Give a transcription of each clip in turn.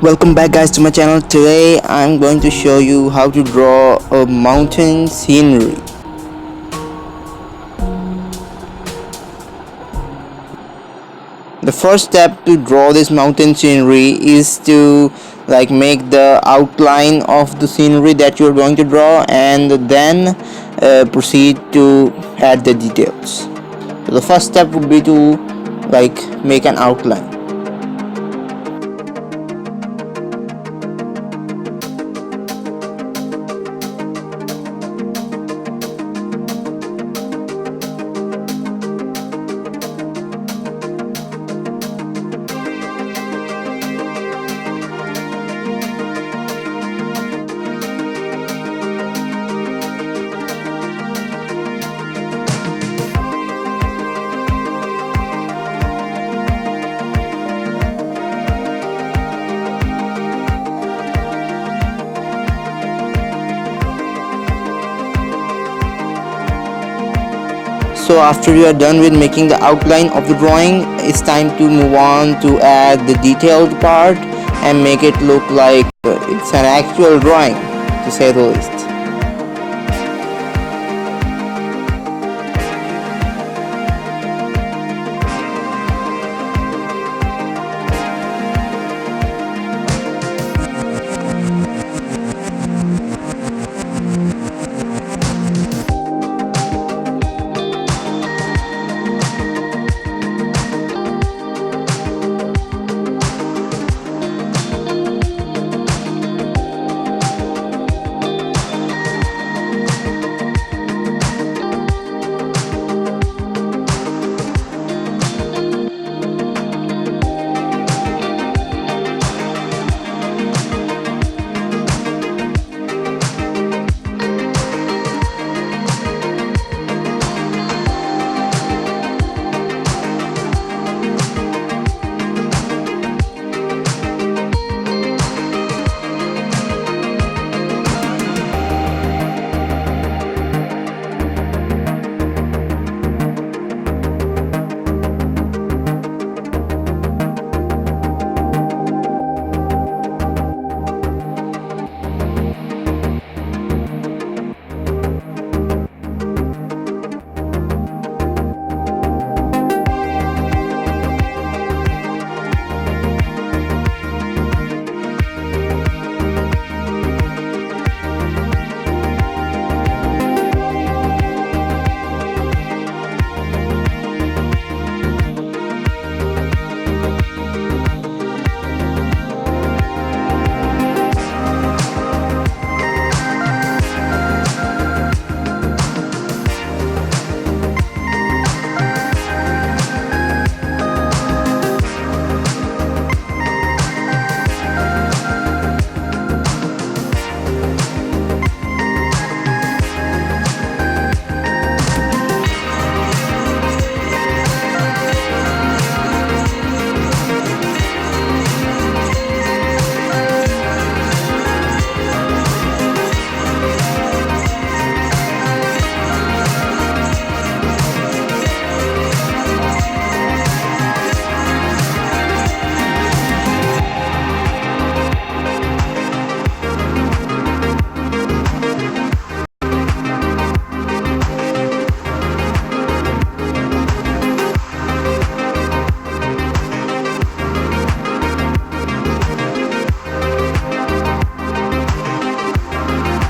Welcome back guys to my channel. Today I'm going to show you how to draw a mountain scenery. The first step to draw this mountain scenery is to make the outline of the scenery that you're going to draw, and then proceed to add the details. So the first step would be to make an outline. So after you are done with making the outline of the drawing, it's time to move on to add the detailed part and make it look like it's an actual drawing, to say the least.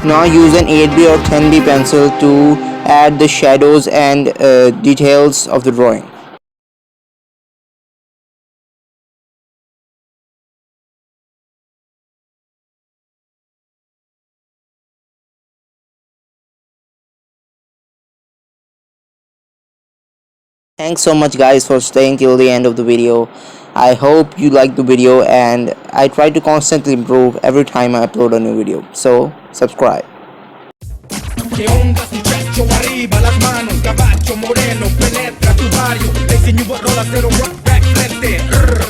Now use an 8B or 10B pencil to add the shadows and details of the drawing. Thanks so much guys for staying till the end of the video. I hope you liked the video, and I try to constantly improve every time I upload a new video. So subscribe. ¿Qué onda, muchacho? Arriba las manos, caballo moreno, penetra tu barrio. Le enseño a rola, cero rock back frente.